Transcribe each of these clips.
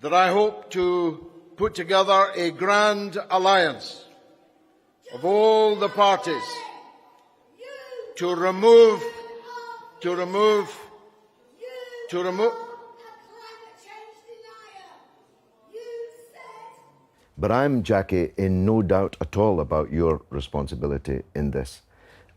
that I hope to put together a grand alliance of all the parties to remove. But I'm, Jackie, in no doubt at all about your responsibility in this.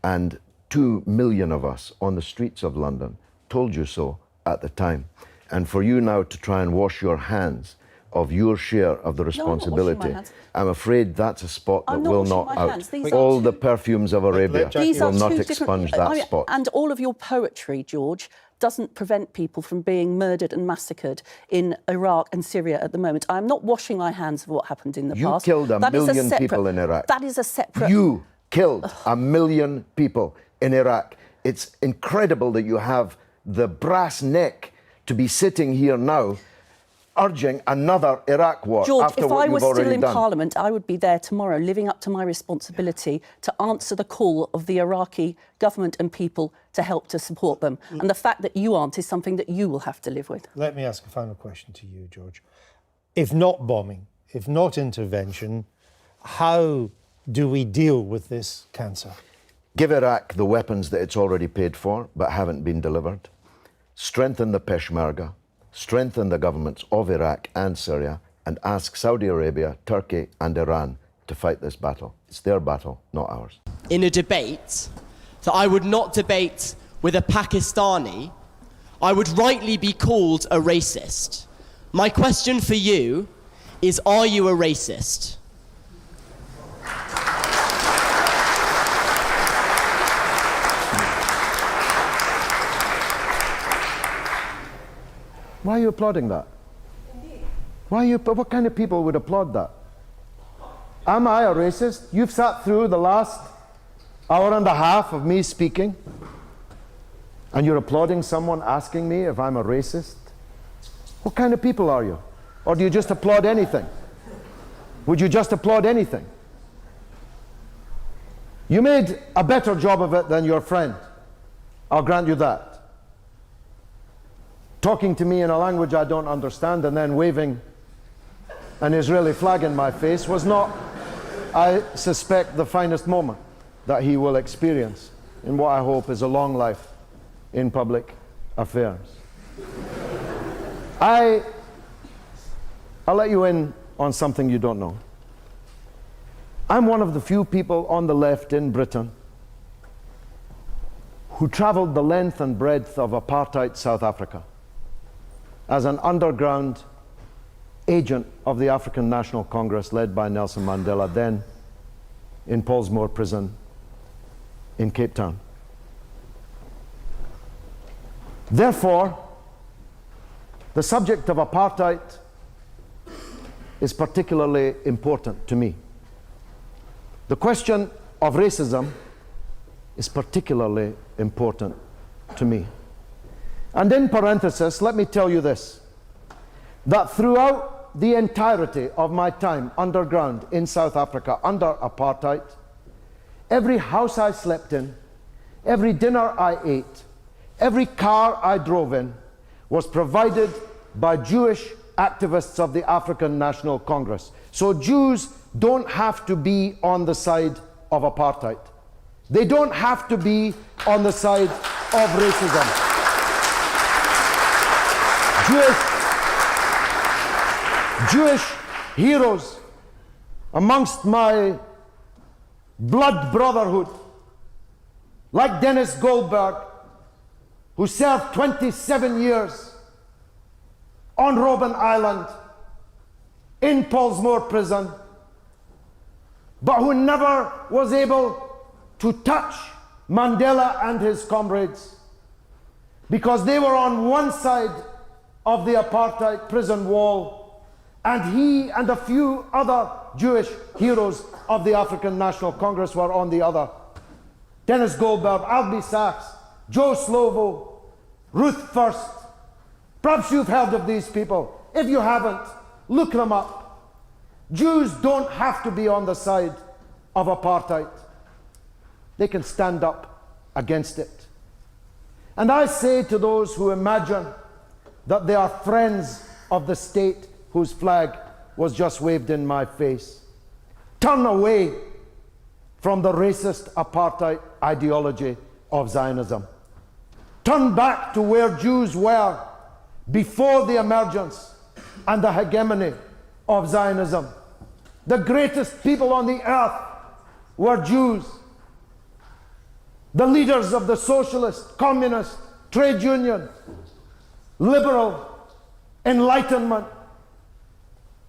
And 2 million of us on the streets of London told you so at the time. And for you now to try and wash your hands of your share of the responsibility, I'm afraid that's a spot that will not out. All the perfumes of Arabia will not expunge that spot. And all of your poetry, George, doesn't prevent people from being murdered and massacred in Iraq and Syria at the moment. I'm not washing my hands of what happened in the past. You killed a million people in Iraq. That is a separate... You killed 1 million people in Iraq. It's incredible that you have the brass neck to be sitting here now urging another Iraq war, George, after what you've already done. if I was still in Parliament, I would be there tomorrow living up to my responsibility to answer the call of the Iraqi government and people to help to support them. And the fact that you aren't is something that you will have to live with. Let me ask a final question to you, George. If not bombing, if not intervention, how do we deal with this cancer? Give Iraq the weapons that it's already paid for but haven't been delivered. Strengthen the Peshmerga. Strengthen the governments of Iraq and Syria, and ask Saudi Arabia, Turkey and Iran to fight this battle. It's their battle, not ours. In a debate that I would not debate with a Pakistani, I would rightly be called a racist. My question for you is, are you a racist? Why are you applauding that? What kind of people would applaud that? Am I a racist? You've sat through the last hour and a half of me speaking, and you're applauding someone asking me if I'm a racist? What kind of people are you? Or do you just applaud anything? Would you just applaud anything? You made a better job of it than your friend. I'll grant you that. Talking to me in a language I don't understand and then waving an Israeli flag in my face was not, I suspect, the finest moment that he will experience in what I hope is a long life in public affairs. I'll let you in on something you don't know. I'm one of the few people on the left in Britain who travelled the length and breadth of apartheid South Africa as an underground agent of the African National Congress led by Nelson Mandela, then in Pollsmoor prison in Cape Town. Therefore, the subject of apartheid is particularly important to me. The question of racism is particularly important to me. And in parenthesis, let me tell you this, that throughout the entirety of my time underground in South Africa under apartheid, every house I slept in, every dinner I ate, every car I drove in was provided by Jewish activists of the African National Congress. So Jews don't have to be on the side of apartheid. They don't have to be on the side of racism. Jewish heroes amongst my blood brotherhood, like Dennis Goldberg, who served 27 years on Robben Island in Pollsmoor prison, but who never was able to touch Mandela and his comrades because they were on one side of the apartheid prison wall, and he and a few other Jewish heroes of the African National Congress were on the other. Dennis Goldberg, Albie Sachs, Joe Slovo, Ruth First. Perhaps you've heard of these people. If you haven't, look them up. Jews don't have to be on the side of apartheid. They can stand up against it. And I say to those who imagine that they are friends of the state whose flag was just waved in my face. Turn away from the racist apartheid ideology of Zionism. Turn back to where Jews were before the emergence and the hegemony of Zionism. The greatest people on the earth were Jews. The leaders of the socialist, communist, trade union, liberal, Enlightenment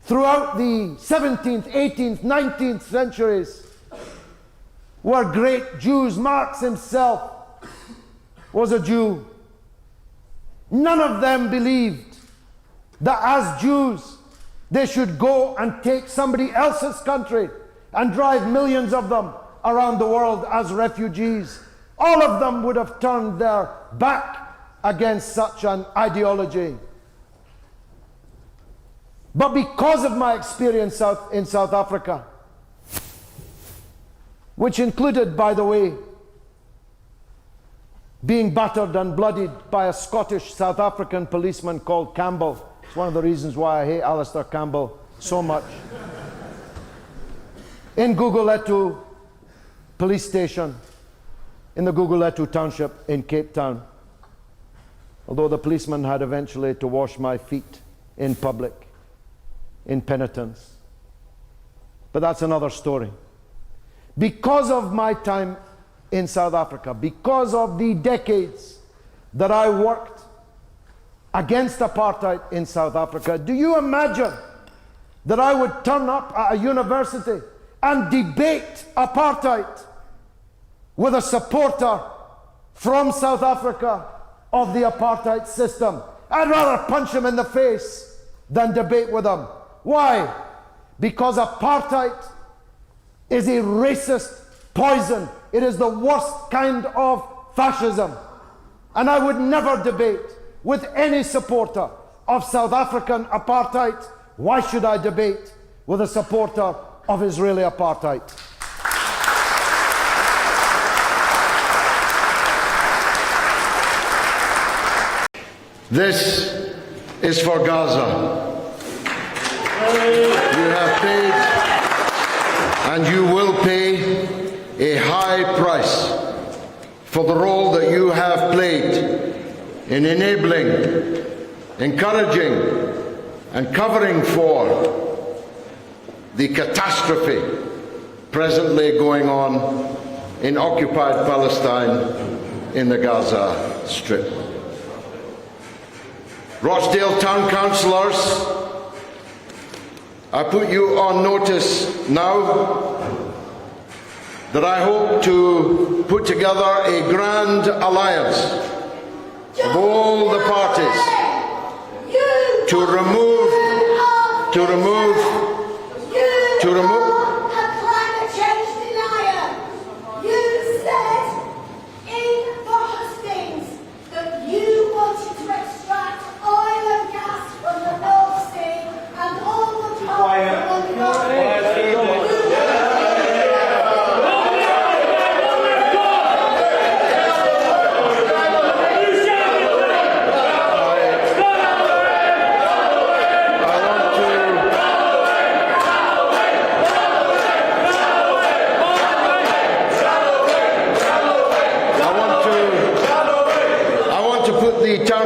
throughout the 17th, 18th, 19th centuries were great Jews. Marx himself was a Jew. None of them believed that as Jews they should go and take somebody else's country and drive millions of them around the world as refugees. All of them would have turned their back against such an ideology. But because of my experience in South Africa, which included, by the way, being battered and bloodied by a Scottish South African policeman called Campbell. It's one of the reasons why I hate Alistair Campbell so much. In Gugulethu police station, in the Gugulethu township in Cape Town, although the policeman had eventually to wash my feet in public, in penitence. But that's another story. Because of my time in South Africa, because of the decades that I worked against apartheid in South Africa, do you imagine that I would turn up at a university and debate apartheid with a supporter from South Africa of the apartheid system? I'd rather punch him in the face than debate with him. Why? Because apartheid is a racist poison. It is the worst kind of fascism. And I would never debate with any supporter of South African apartheid. Why should I debate with a supporter of Israeli apartheid? This is for Gaza. You have paid and you will pay a high price for the role that you have played in enabling, encouraging, and covering for the catastrophe presently going on in occupied Palestine in the Gaza Strip. Rochdale Town Councillors, I put you on notice now that I hope to put together a grand alliance of all the parties to remove a climate change denier. You said in the hustings that you wanted to extract oil and gas from the North Sea and all the coal from the North Sea.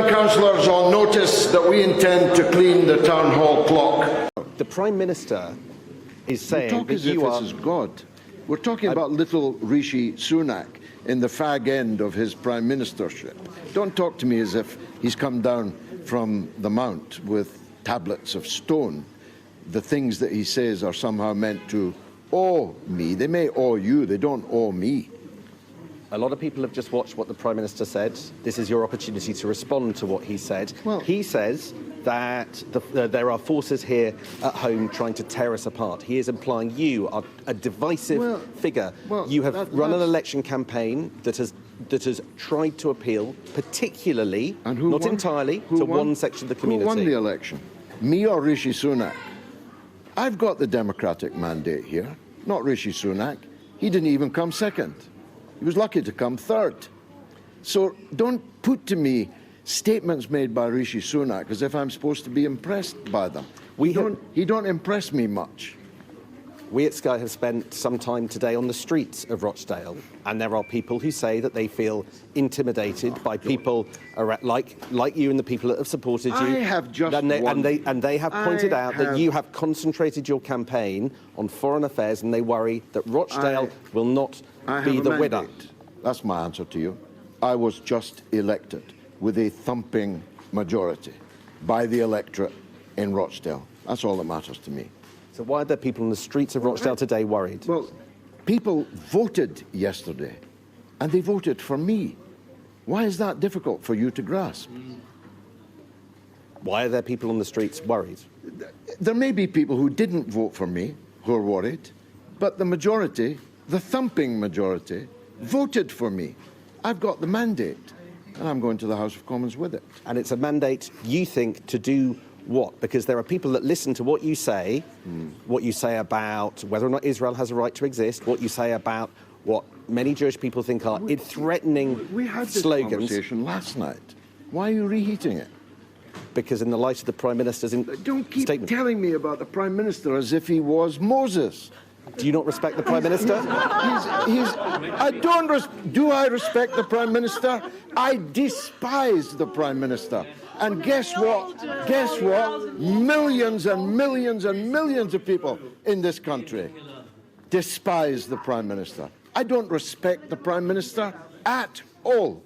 Councillors on notice that we intend to clean the town hall clock. The Prime Minister is saying talk that as if you are... this is God. We're talking about little Rishi Sunak in the fag end of his prime ministership. Don't talk to me as if he's come down from the mount with tablets of stone. The things that he says are somehow meant to awe me. They may awe you, they don't awe me. A lot of people have just watched what the Prime Minister said. This is your opportunity to respond to what he said. Well, he says that there are forces here at home trying to tear us apart. He is implying you are a divisive figure. You have run an election campaign that has tried to appeal, particularly, and not entirely, to one section of the community. Who won the election? Me or Rishi Sunak? I've got the Democratic mandate here, not Rishi Sunak. He didn't even come second. He was lucky to come third. So don't put to me statements made by Rishi Sunak as if I'm supposed to be impressed by them. He don't impress me much. We at Sky have spent some time today on the streets of Rochdale, and there are people who say that they feel intimidated by people like you and the people that have supported you. I have just and they have pointed out that you have concentrated your campaign on foreign affairs, and they worry that Rochdale will not be the winner. That's my answer to you. I was just elected with a thumping majority by the electorate in Rochdale. That's all that matters to me. So why are there people in the streets of Rochdale today worried? Well, people voted yesterday, and they voted for me. Why is that difficult for you to grasp? Why are there people on the streets worried? There may be people who didn't vote for me who are worried, but the majority, the thumping majority, voted for me. I've got the mandate, and I'm going to the House of Commons with it. And it's a mandate, you think, to do what? Because there are people that listen to what you say about whether or not Israel has a right to exist, what you say about what many Jewish people think are threatening slogans. We had this conversation last night. Why are you reheating it? Because in the light of the Prime Minister's Don't keep statement. telling me about the Prime Minister as if he was Moses. Do you not respect the Prime Minister? Do I respect the Prime Minister? I despise the Prime Minister. And guess what? Guess what? Millions and millions and millions of people in this country despise the Prime Minister. I don't respect the Prime Minister at all.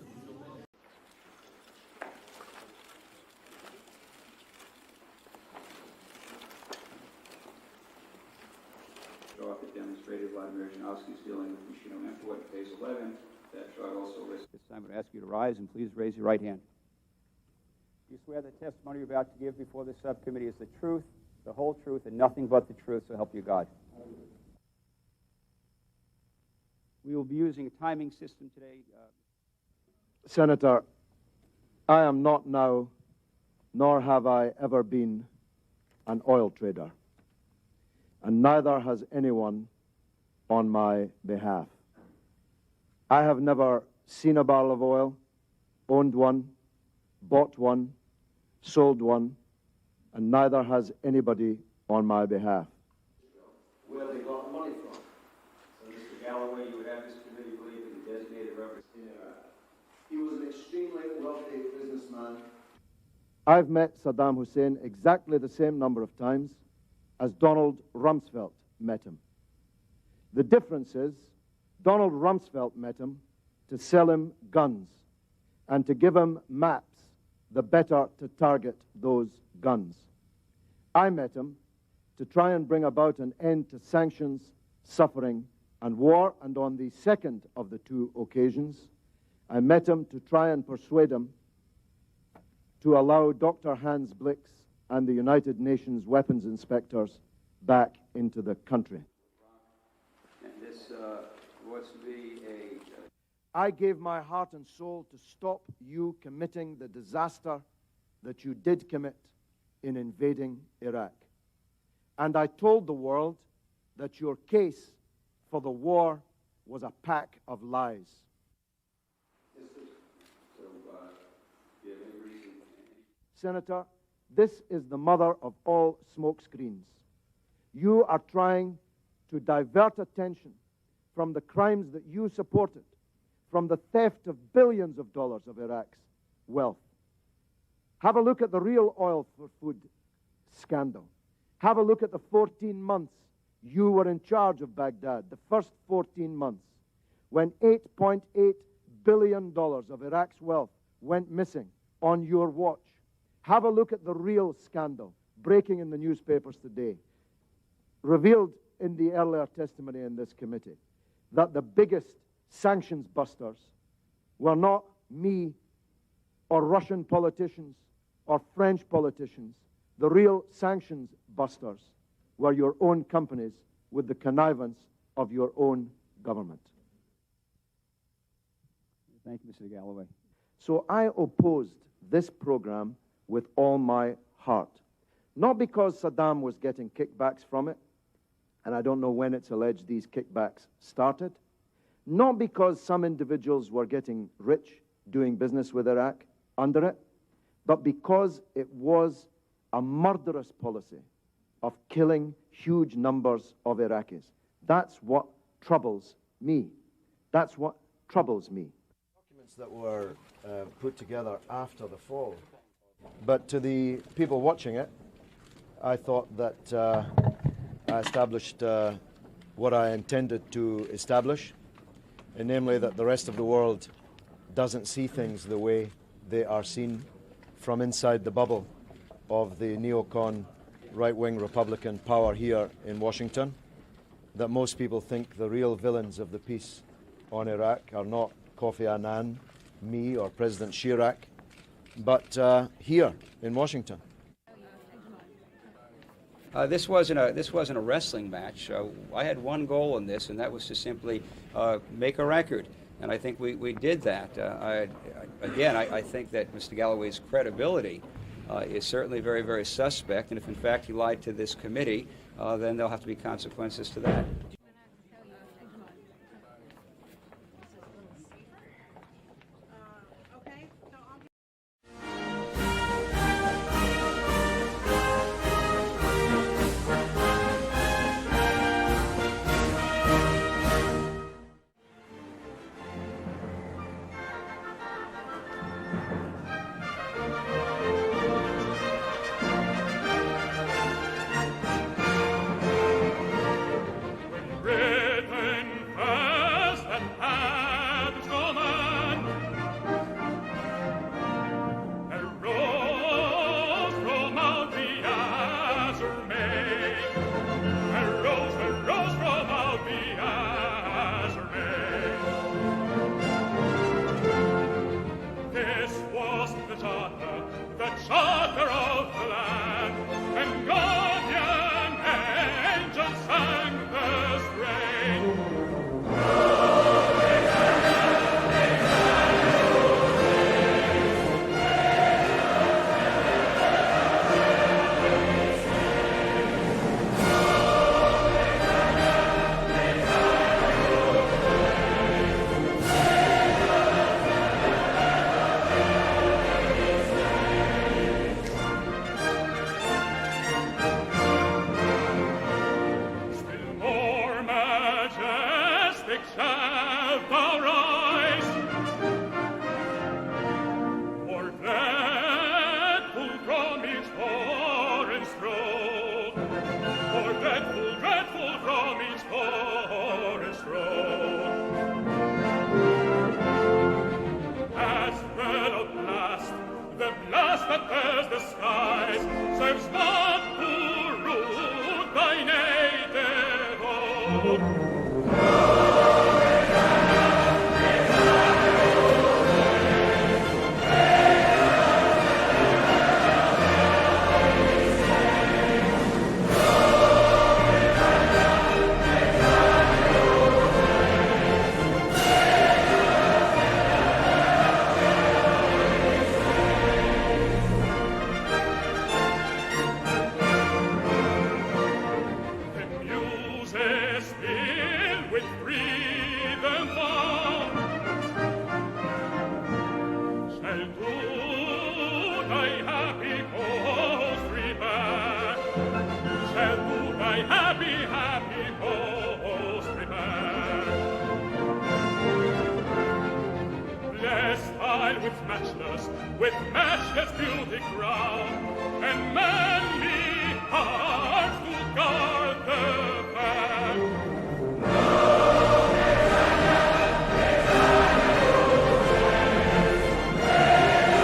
Dealing with machine import, phase 11. That chart also lists. This time I'm going to ask you to rise and please raise your right hand. You swear the testimony you're about to give before the subcommittee is the truth, the whole truth, and nothing but the truth, so help you God. We will be using a timing system today. Senator, I am not now, nor have I ever been, an oil trader, and neither has anyone on my behalf. I have never seen a barrel of oil, owned one, bought one, sold one, and neither has anybody on my behalf. Where they got money from. So, Mr. Galloway, you would have this committee believe that the designated representative. He was an extremely wealthy businessman. I've met Saddam Hussein exactly the same number of times as Donald Rumsfeld met him. The difference is Donald Rumsfeld met him to sell him guns and to give him maps the better to target those guns. I met him to try and bring about an end to sanctions, suffering, and war, and on the second of the two occasions, I met him to try and persuade him to allow Dr. Hans Blix and the United Nations weapons inspectors back into the country. And this was to be a... I gave my heart and soul to stop you committing the disaster that you did commit in invading Iraq. And I told the world that your case for the war was a pack of lies. Senator, this is the mother of all smokescreens. You are trying to divert attention from the crimes that you supported, from the theft of billions of dollars of Iraq's wealth. Have a look at the real oil for food scandal. Have a look at the 14 months you were in charge of Baghdad, the first 14 months, when $8.8 billion of Iraq's wealth went missing on your watch. Have a look at the real scandal breaking in the newspapers today, revealed in the earlier testimony in this committee, that the biggest sanctions busters were not me or Russian politicians or French politicians. The real sanctions busters were your own companies with the connivance of your own government. Thank you, Mr. Galloway. So I opposed this program with all my heart. Not because Saddam was getting kickbacks from it, and I don't know when it's alleged these kickbacks started. Not because some individuals were getting rich doing business with Iraq under it, but because it was a murderous policy of killing huge numbers of Iraqis. That's what troubles me. That's what troubles me. Documents that were put together after the fall. But to the people watching it, I thought that I established what I intended to establish, and namely that the rest of the world doesn't see things the way they are seen from inside the bubble of the neocon right-wing Republican power here in Washington, that most people think the real villains of the peace on Iraq are not Kofi Annan, me, or President Chirac, but here in Washington. This wasn't a wrestling match. I had one goal in this, and that was to simply make a record. And I think we did that. I think that Mr. Galloway's credibility is certainly very, very suspect. And if, in fact, he lied to this committee, then there'll have to be consequences to that. With matchless beauty crowned and manly heart.